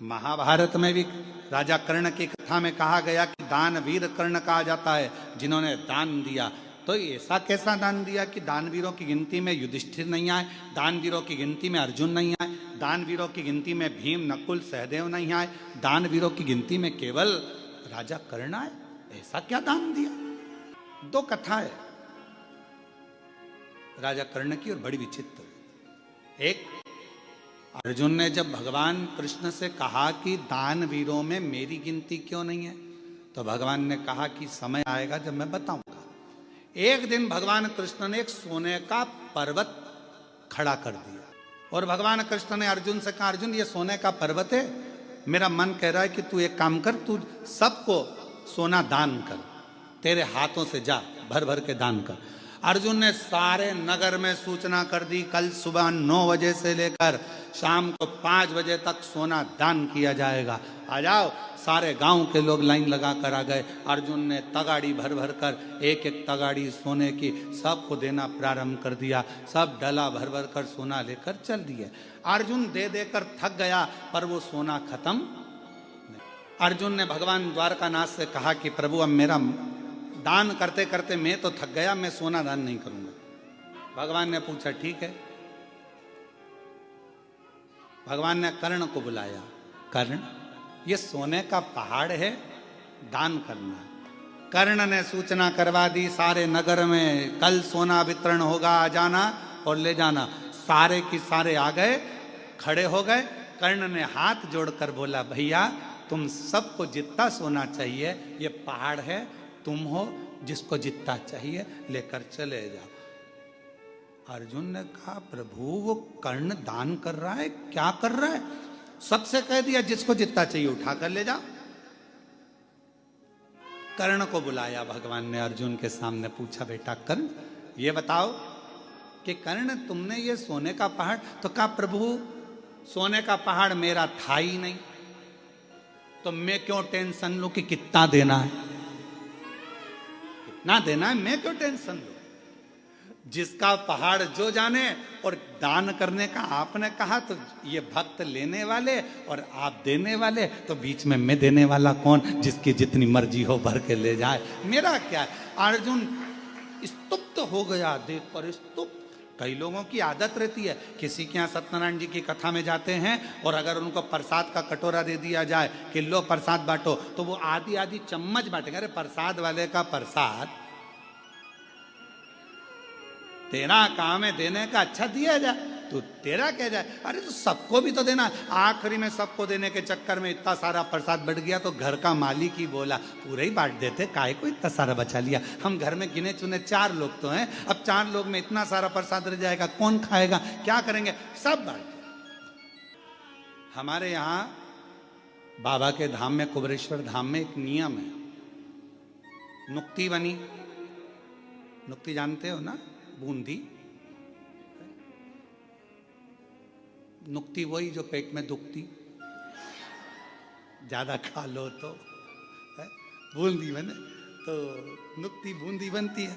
महाभारत में भी राजा कर्ण की कथा में कहा गया कि दानवीर कर्ण कहा जाता है, जिन्होंने दान दिया। तो ऐसा कैसा दान दिया कि दानवीरों की गिनती में युधिष्ठिर नहीं आए, दानवीरों की गिनती में अर्जुन नहीं आए, दानवीरों की गिनती में भीम नकुल सहदेव नहीं आए, दानवीरों की गिनती में केवल राजा कर्ण आए? ऐसा क्या दान दिया? दो कथा है राजा कर्ण की और बड़ी विचित्र। एक, अर्जुन ने जब भगवान कृष्ण से कहा कि दानवीरों में मेरी गिनती क्यों नहीं है, तो भगवान ने कहा कि समय आएगा जब मैं बताऊंगा। एक दिन भगवान कृष्ण ने एक सोने का पर्वत खड़ा कर दिया और भगवान कृष्ण ने अर्जुन से कहा, अर्जुन ये सोने का पर्वत है, मेरा मन कह रहा है कि तू एक काम कर, तू सबको सोना दान कर, तेरे हाथों से जा भर भर के दान कर। अर्जुन ने सारे नगर में सूचना कर दी, कल सुबह 9 बजे से लेकर शाम को 5 बजे तक सोना दान किया जाएगा, आ जाओ। सारे गांव के लोग लाइन लगा कर आ गए। अर्जुन ने तगाड़ी भर भर कर, एक एक तगाड़ी सोने की सबको देना प्रारंभ कर दिया। सब डला भर भर कर सोना लेकर चल दिए। अर्जुन दे देकर थक गया, पर वो सोना खत्म नहीं। अर्जुन ने भगवान द्वारकानाथ से कहा कि प्रभु अब मेरा दान करते करते मैं तो थक गया, मैं सोना दान नहीं करूंगा। भगवान ने पूछा ठीक है। भगवान ने कर्ण को बुलाया, कर्ण ये सोने का पहाड़ है, दान करना। कर्ण ने सूचना करवा दी सारे नगर में, कल सोना वितरण होगा, आ जाना और ले जाना। सारे की सारे आ गए, खड़े हो गए। कर्ण ने हाथ जोड़कर बोला, भैया तुम सबको जितना सोना चाहिए, ये पहाड़ है, तुम हो जिसको जितना चाहिए लेकर चले जाओ। अर्जुन ने कहा, प्रभु वो कर्ण दान कर रहा है, क्या कर रहा है? सबसे कह दिया जिसको जितना चाहिए उठा कर ले जाओ। कर्ण को बुलाया भगवान ने, अर्जुन के सामने पूछा, बेटा कर्ण ये बताओ कि कर्ण तुमने ये सोने का पहाड़, तो कहा प्रभु सोने का पहाड़ मेरा था ही नहीं, तो मैं क्यों टेंशन लूं कि कितना देना है, कितना देना है, मैं क्यों टेंशन लूं? जिसका पहाड़ जो जाने। और दान करने का आपने कहा, तो ये भक्त लेने वाले और आप देने वाले, तो बीच में मैं देने वाला कौन? जिसकी जितनी मर्जी हो भर के ले जाए, मेरा क्या है? अर्जुन स्तुप्त हो गया देख कर, स्तुप्त। कई लोगों की आदत रहती है, किसी के यहाँ सत्यनारायण जी की कथा में जाते हैं और अगर उनको प्रसाद का कटोरा दे दिया जाए कि लो प्रसाद बांटो, तो वो आधी आधी चम्मच बांटेंगे। अरे प्रसाद वाले का प्रसाद तेरा काम है देने का, अच्छा दिया जाए, तो तेरा क्या जाए? अरे तो सबको भी तो देना। आखिरी में सबको देने के चक्कर में इतना सारा प्रसाद बढ़ गया, तो घर का मालिक ही बोला पूरा ही बांट देते, काहे को इतना सारा बचा लिया? हम घर में गिने चुने 4 लोग तो हैं, अब 4 लोग में इतना सारा प्रसाद रह जाएगा, कौन खाएगा, क्या करेंगे? सब बांट। हमारे यहाँ बाबा के धाम में, कुबरेश्वर धाम में एक नियम है, नुक्ति बनी, नुक्ति जानते हो ना, बूंदी। नुक्ति वही जो पेट में दुखती, ज्यादा खा लो तो बूंदी बने, तो नुक्ति बूंदी बनती है।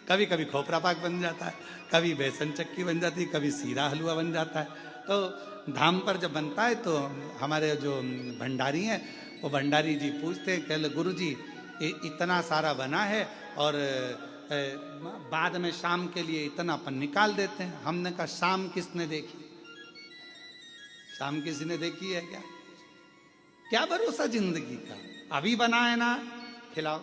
कभी कभी खोपरा पाक बन जाता है, कभी बेसन चक्की बन जाती है, कभी सीरा हलवा बन जाता है। तो धाम पर जब बनता है तो हमारे जो भंडारी हैं, वो भंडारी जी पूछते हैं, कह गुरु जी इतना सारा बना है और बाद में शाम के लिए इतना अपन निकाल देते हैं। हमने कहा शाम किसने देखी? शाम किसी ने देखी है क्या? क्या भरोसा जिंदगी का? अभी बना है ना, खिलाओ।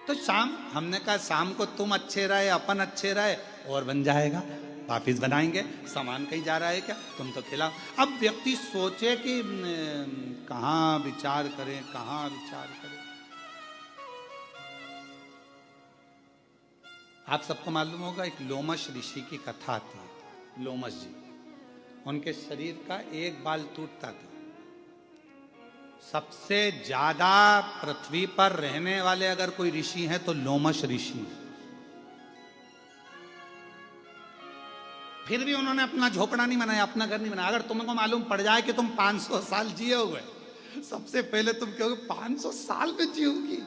तो शाम, हमने कहा शाम को तुम अच्छे रहे, अपन अच्छे रहे, और बन जाएगा, वापिस बनाएंगे। सामान कहीं जा रहा है क्या? तुम तो खिलाओ। अब व्यक्ति सोचे कि कहाँ विचार करें, कहाँ विचार करें। आप सबको मालूम होगा, एक लोमश ऋषि की कथा आती है। लोमश जी, उनके शरीर का एक बाल टूटता था। सबसे ज्यादा पृथ्वी पर रहने वाले अगर कोई ऋषि हैं तो लोमश ऋषि। फिर भी उन्होंने अपना झोपड़ा नहीं बनाया, अपना घर नहीं बनाया। अगर तुमको मालूम पड़ जाए कि तुम 500 साल जिए हुए, सबसे पहले तुम कहोगे 500 साल में जीऊंगी,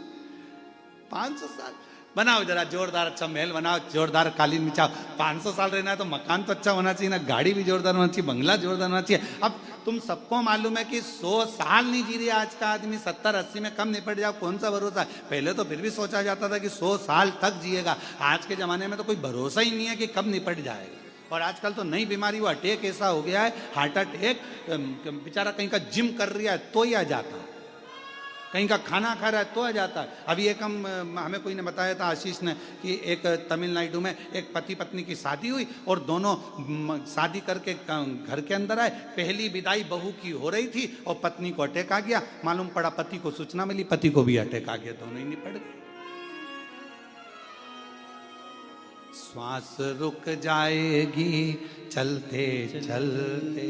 500 साल। बनाओ जरा जोरदार अच्छा महल बनाओ, जोरदार कालीन बिछाओ। 500 साल रहना है तो मकान तो अच्छा होना चाहिए ना, गाड़ी भी जोरदार होना चाहिए, बंगला जोरदार होना चाहिए। अब तुम सबको मालूम है कि 100 साल नहीं जी रहा आज का आदमी, 70-80 में कम निपट जाओ, कौन सा भरोसा है। पहले तो फिर भी सोचा जाता था कि 100 साल तक जिएगा, आज के जमाने में तो कोई भरोसा ही नहीं है कि कब निपट जाएगा। और आजकल तो नई बीमारी वो अटैक ऐसा हो गया है, हार्ट अटैक, बेचारा कहीं का जिम कर रहा है तो ही आ जाता है, कहीं का खाना खा रहा है तो आ जाता है। अभी एक हमें कोई ने बताया था, आशीष ने, कि एक तमिलनाडु में एक पति पत्नी की शादी हुई और दोनों शादी करके घर के अंदर आए। पहली विदाई बहू की हो रही थी और पत्नी को अटैक आ गया। मालूम पड़ा पति को सूचना मिली, पति को भी अटैक आ गया, दोनों ही निपट गए। श्वास रुक जाएगी चलते चलते,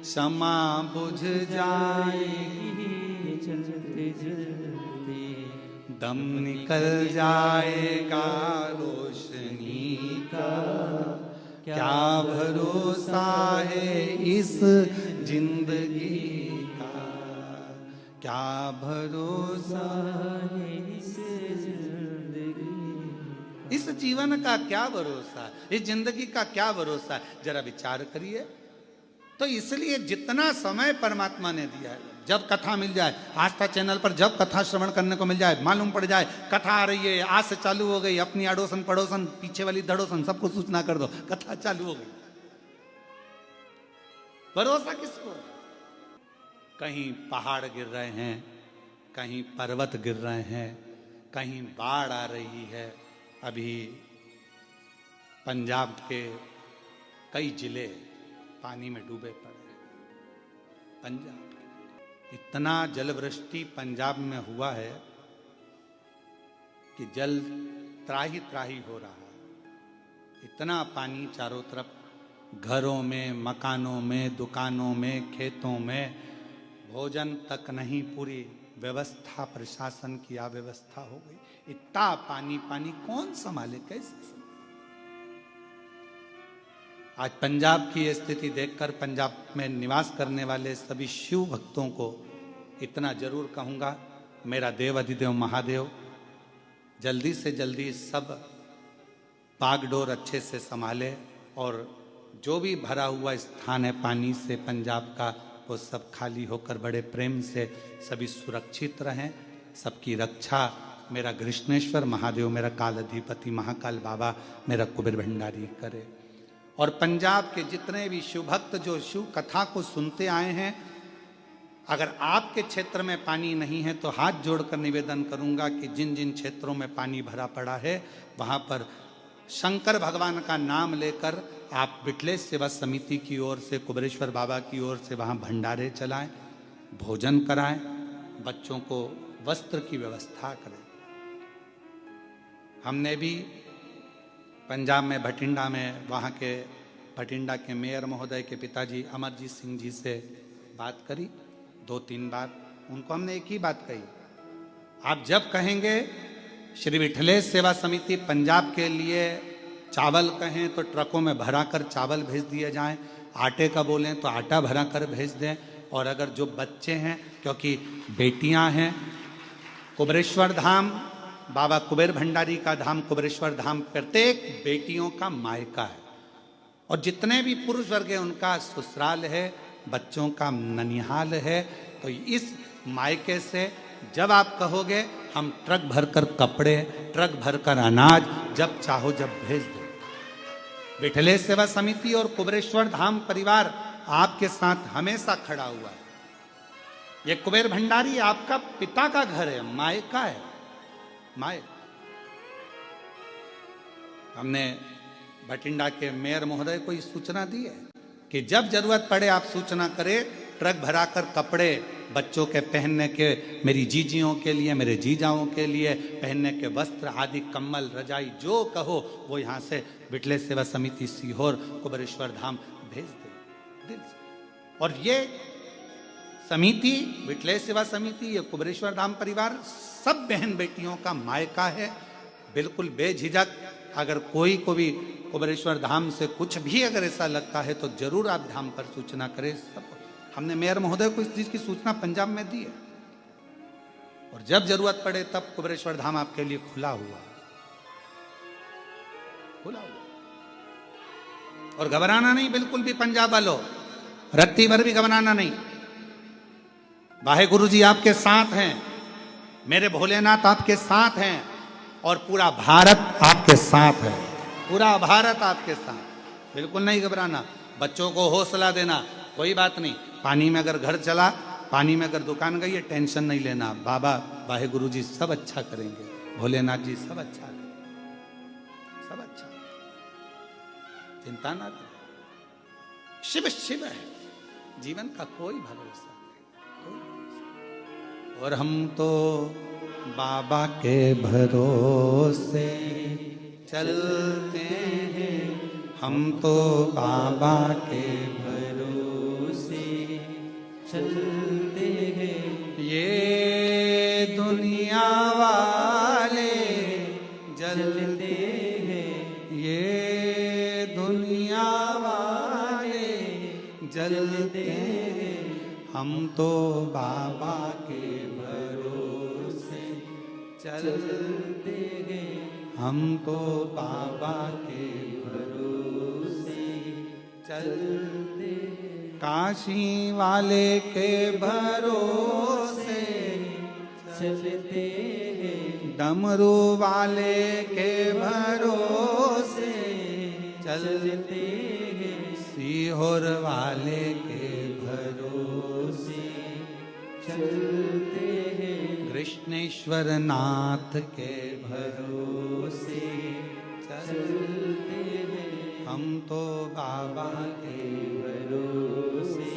क्षमा बुझ जाएगी चलते चलते, दम निकल जाएगा रोशनी का, क्या भरोसा है इस जिंदगी का, क्या भरोसा है इस जिंदगी, इस जीवन का क्या भरोसा, इस जिंदगी का क्या भरोसा, जरा विचार करिए। तो इसलिए जितना समय परमात्मा ने दिया है, जब कथा मिल जाए, आस्था चैनल पर जब कथा श्रवण करने को मिल जाए, मालूम पड़ जाए कथा आ रही है, आज से चालू हो गई, अपनी अड़ोसन पड़ोसन पीछे वाली धड़ोसन सबको सूचना कर दो कथा चालू हो गई। भरोसा किसको? कहीं पहाड़ गिर रहे हैं, कहीं पर्वत गिर रहे हैं, कहीं बाढ़ आ रही है। अभी पंजाब के कई जिले पानी में डूबे पड़े। पंजाब इतना जलवृष्टि पंजाब में हुआ है कि जल त्राही त्राही हो रहा है। इतना पानी चारों तरफ, घरों में, मकानों में, दुकानों में, खेतों में, भोजन तक नहीं, पूरी व्यवस्था, प्रशासन की अव्यवस्था हो गई। इतना पानी पानी कौन संभाले, कैसे संभाले? आज पंजाब की स्थिति देखकर पंजाब में निवास करने वाले सभी शिव भक्तों को इतना जरूर कहूँगा, मेरा देव अधिदेव महादेव जल्दी से जल्दी सब बागडोर अच्छे से संभाले और जो भी भरा हुआ स्थान है पानी से पंजाब का, वो सब खाली होकर बड़े प्रेम से सभी सुरक्षित रहें। सबकी रक्षा मेरा कृष्णेश्वर महादेव, मेरा काल अधिपति महाकाल बाबा, मेरा कुबेर भंडारी करे। और पंजाब के जितने भी शिव भक्त जो शिव कथा को सुनते आए हैं, अगर आपके क्षेत्र में पानी नहीं है तो हाथ जोड़कर निवेदन करूंगा कि जिन जिन क्षेत्रों में पानी भरा पड़ा है वहां पर शंकर भगवान का नाम लेकर आप बिटलेश सेवा समिति की ओर से, कुबेरेश्वर बाबा की ओर से वहां भंडारे चलाएं, भोजन कराएं, बच्चों को वस्त्र की व्यवस्था करें। हमने भी पंजाब में भटिंडा में, वहाँ के भटिंडा के मेयर महोदय के पिताजी अमरजीत सिंह जी से बात करी 2-3 बार। उनको हमने एक ही बात कही, आप जब कहेंगे श्री विठलेश सेवा समिति पंजाब के लिए चावल कहें तो ट्रकों में भरा कर चावल भेज दिए जाएं, आटे का बोलें तो आटा भरा कर भेज दें। और अगर जो बच्चे हैं, क्योंकि बेटियां हैं, कुबेरेश्वर धाम, बाबा कुबेर भंडारी का धाम कुबेरेश्वर धाम प्रत्येक बेटियों का मायका है और जितने भी पुरुष वर्ग है उनका ससुराल है, बच्चों का ननिहाल है। तो इस मायके से जब आप कहोगे हम ट्रक भरकर कपड़े, ट्रक भरकर अनाज जब चाहो जब भेज दो। विठलेश सेवा समिति और कुबेरेश्वर धाम परिवार आपके साथ हमेशा खड़ा हुआ है। ये कुबेर भंडारी आपका पिता का घर है, मायका है, माए। हमने भटिंडा के मेयर महोदय को सूचना दी है कि जब जरूरत पड़े आप सूचना करें, ट्रक भराकर कपड़े बच्चों के पहनने के, मेरी जीजियों के लिए, मेरे जीजाओं के लिए पहनने के वस्त्र आदि, कम्बल, रजाई, जो कहो वो यहाँ से विठलेश सेवा समिति सीहोर कुबेरेश्वर धाम भेज दे दिल से। और ये समिति, विठलेश सेवा समिति, ये कुबेरेश्वर धाम परिवार सब बहन बेटियों का मायका है। बिल्कुल बेझिझक अगर कोई को भी कुबेरेश्वर धाम से कुछ भी अगर ऐसा लगता है तो जरूर आप धाम पर सूचना करें। सब हमने मेयर महोदय को इस चीज की सूचना पंजाब में दी है। और जब जरूरत पड़े तब कुबेरेश्वर धाम आपके लिए खुला हुआ, खुला हुआ। और घबराना नहीं बिल्कुल भी पंजाब वालों, रत्ती भर भी घबराना नहीं। वाहे गुरु जी आपके साथ हैं, मेरे भोलेनाथ आपके साथ हैं, और पूरा भारत आपके साथ है, पूरा भारत आपके साथ। बिल्कुल नहीं घबराना, बच्चों को हौसला देना, कोई बात नहीं। पानी में अगर घर चला, पानी में अगर दुकान गई है, टेंशन नहीं लेना, बाबा वाहे गुरु जी सब अच्छा करेंगे, भोलेनाथ जी सब अच्छा करेंगे, सब अच्छा, चिंता ना करें। शिव शिव है, जीवन का कोई भरोसा नहीं, कोई भरोसा। और हम तो बाबा के भरोसे चलते हैं, हम तो बाबा के भरोसे चलते हैं। ये दुनिया वाले जलते हैं, ये दुनिया वाले जलते हैं, हम तो बाबा के भरोसे चलते हैं, हम तो बाबा के भरोसे चलते हैं। काशी वाले के भरोसे चलते हैं, डमरू वाले के भरोसे चलते हैं, सीहोर वाले के भरोसे चलते हैं, कृष्णेश्वर नाथ के भरोसे चलते हैं, हम तो बाबा के भरोसे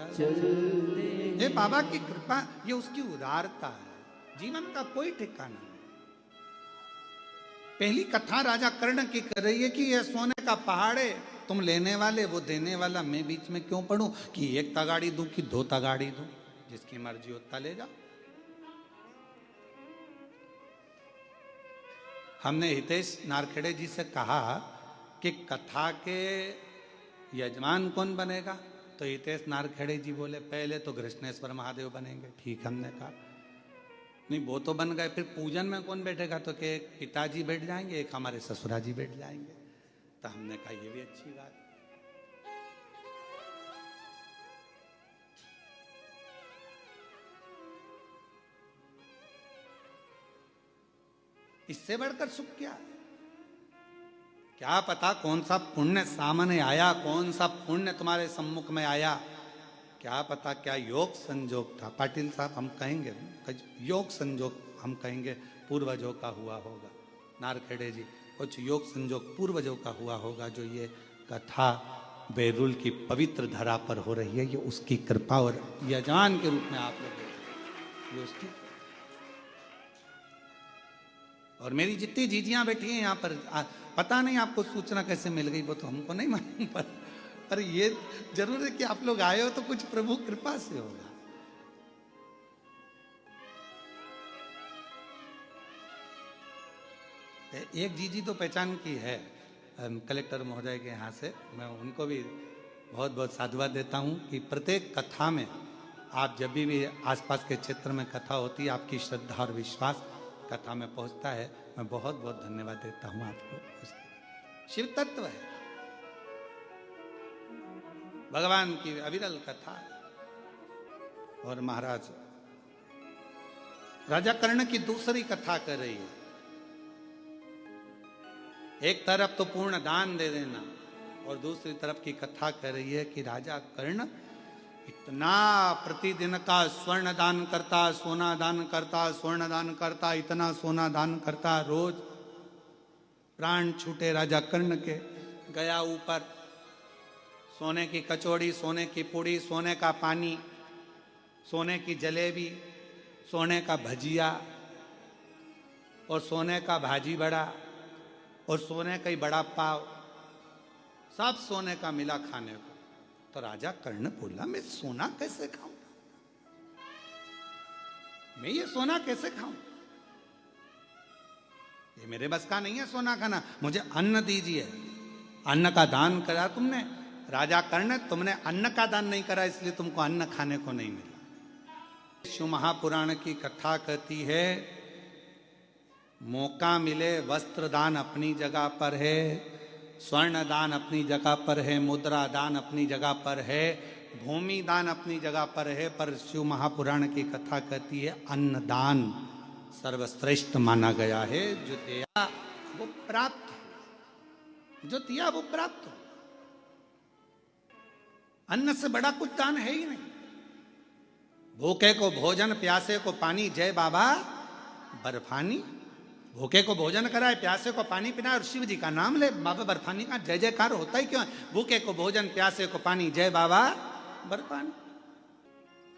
चलते हैं। ये बाबा की कृपा, ये उसकी उदारता है, जीवन का कोई ठिकाना नहीं। पहली कथा राजा कर्ण की कर रही है कि यह सोने का पहाड़ है, तुम लेने वाले वो देने वाला, मैं बीच में क्यों पढ़ूं कि एक तगाड़ी दूं कि दो तगाड़ी दूं, जिसकी मर्जी होता ले जाओ। हमने हितेश नारखेड़े जी से कहा कि कथा के यजमान कौन बनेगा, तो हितेश नारखेड़े जी बोले पहले तो कृष्णेश्वर महादेव बनेंगे। ठीक, हमने कहा नहीं वो तो बन गए, फिर पूजन में कौन बैठेगा, तो कि एक पिताजी बैठ जाएंगे, एक हमारे ससुराजी बैठ जाएंगे। तो हमने कहा ये भी अच्छी बात। इससे बढ़कर सुख क्या, क्या पता कौन सा पुण्य सामने आया, कौन सा पुण्य तुम्हारे सम्मुख में आया, क्या पता क्या योग संजोग था। पाटिल साहब हम कहेंगे योग संजोग, हम कहेंगे पूर्वजों का हुआ होगा। नारखेड़े जी कुछ योग संजोग पूर्वजों का हुआ होगा, जो ये कथा बैरुल की पवित्र धरा पर हो रही है, ये उसकी कृपा और यजमान के रूप में आप लोग, ये उसकी। और मेरी जितनी जीजियां बैठी हैं यहाँ पर, पता नहीं आपको सूचना कैसे मिल गई, वो तो हमको नहीं मालूम, पर ये जरूर है कि आप लोग आए हो तो कुछ प्रभु कृपा से होगा। एक जीजी तो पहचान की है कलेक्टर महोदय के यहाँ से, मैं उनको भी बहुत बहुत साधुवाद देता हूँ कि प्रत्येक कथा में आप जब भी आसपास के क्षेत्र में कथा होती है, आपकी श्रद्धा और विश्वास कथा में पहुंचता है। मैं बहुत बहुत धन्यवाद देता हूं आपको। शिव तत्व है, भगवान की अविरल कथा। और महाराज राजा कर्ण की दूसरी कथा कर रही है। एक तरफ तो पूर्ण दान दे देना, और दूसरी तरफ की कथा कर रही है कि राजा कर्ण इतना प्रतिदिन का स्वर्ण दान करता, सोना दान करता, स्वर्ण दान करता, इतना सोना दान करता, रोज प्राण छूटे राजा कर्ण के। गया ऊपर, सोने की कचौड़ी, सोने की पूड़ी, सोने का पानी, सोने की जलेबी, सोने का भजिया, और सोने का भाजी बड़ा, और सोने का ही बड़ा पाव, सब सोने का मिला खाने को। तो राजा कर्ण बोला मैं सोना कैसे खाऊं, मैं ये सोना कैसे खाऊं, ये मेरे बस का नहीं है सोना खाना, मुझे अन्न दीजिए। अन्न का दान करा तुमने राजा कर्ण, तुमने अन्न का दान नहीं करा, इसलिए तुमको अन्न खाने को नहीं मिला। शिव महापुराण की कथा कहती है, मौका मिले वस्त्र दान अपनी जगह पर है, स्वर्ण दान अपनी जगह पर है, मुद्रा दान अपनी जगह पर है, भूमि दान अपनी जगह पर है, पर शिव महापुराण की कथा कहती है अन्न दान सर्वश्रेष्ठ माना गया है। जो दिया वो प्राप्त हो, जो दिया वो प्राप्त हो। अन्न से बड़ा कुछ दान है ही नहीं। भूखे को भोजन, प्यासे को पानी, जय बाबा बर्फानी। भूखे को भोजन कराए, प्यासे को पानी पिलाए और शिव जी का नाम ले, बाबा बर्फानी का जय जयकार होता ही क्यों है? भूखे को भोजन, प्यासे को पानी, जय बाबा बर्फानी।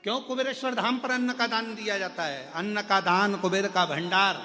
क्यों कुबेरेश्वर धाम पर अन्न का दान दिया जाता है? अन्न का दान कुबेर का भंडार,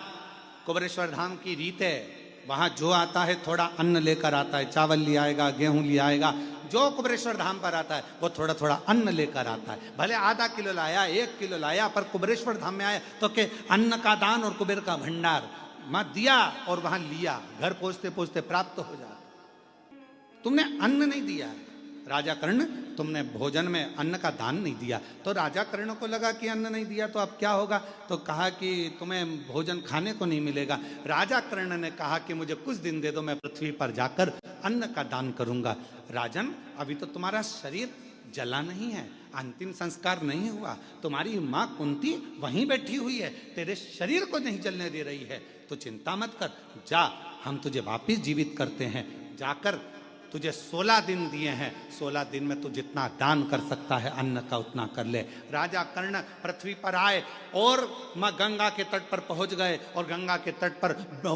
कुबेरेश्वर धाम की रीत है। वहां जो आता है थोड़ा अन्न लेकर आता है, चावल ले आएगा, गेहूं ले आएगा। जो कुबेरेश्वर धाम पर आता है वो थोड़ा थोड़ा अन्न लेकर आता है। भले आधा किलो लाया, 1 किलो लाया, पर कुबेरेश्वर धाम में आया तो के अन्न का दान और कुबेर का भंडार मां दिया और वहां लिया, घर पहुंचते पहुंचते प्राप्त हो जाता। तुमने अन्न नहीं दिया है राजा कर्ण, तुमने भोजन में अन्न का दान नहीं दिया। तो राजा कर्ण को लगा कि अन्न नहीं दिया तो अब क्या होगा, तो कहा कि तुम्हें भोजन खाने को नहीं मिलेगा। राजा कर्ण ने कहा कि मुझे कुछ दिन दे दो, मैं पृथ्वी पर जाकर अन्न का दान करूंगा। राजन, अभी तो तुम्हारा शरीर जला नहीं है, अंतिम संस्कार नहीं हुआ, तुम्हारी माँ कुंती वहीं बैठी हुई है, तेरे शरीर को नहीं जलने दे रही है, तो चिंता मत कर, जा हम तुझे वापिस जीवित करते हैं। जाकर तुझे 16 दिन दिए हैं, 16 दिन में तू जितना दान कर सकता है अन्न का उतना कर ले। राजा कर्ण पृथ्वी पर आए और माँ गंगा के तट पर पहुंच गए और गंगा के तट पर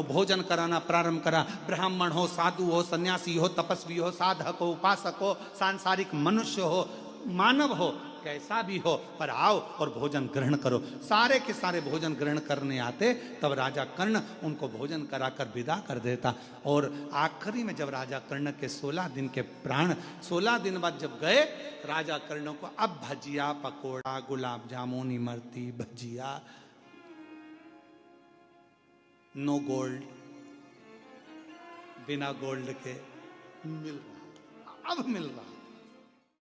भोजन कराना प्रारंभ करा। ब्राह्मण हो, साधु हो, सन्यासी हो, तपस्वी हो, साधक हो, उपासक हो, सांसारिक मनुष्य हो, मानव हो, कैसा भी हो, पर आओ और भोजन ग्रहण करो। सारे के सारे भोजन ग्रहण करने आते, तब राजा कर्ण उनको भोजन कराकर विदा कर देता। और आखिरी में जब राजा कर्ण के 16 दिन के प्राण 16 दिन बाद जब गए, राजा कर्ण को अब भजिया, पकोड़ा, गुलाब जामुन, इमरती, भजिया, नो गोल्ड, बिना गोल्ड के मिल रहा, अब मिल रहा।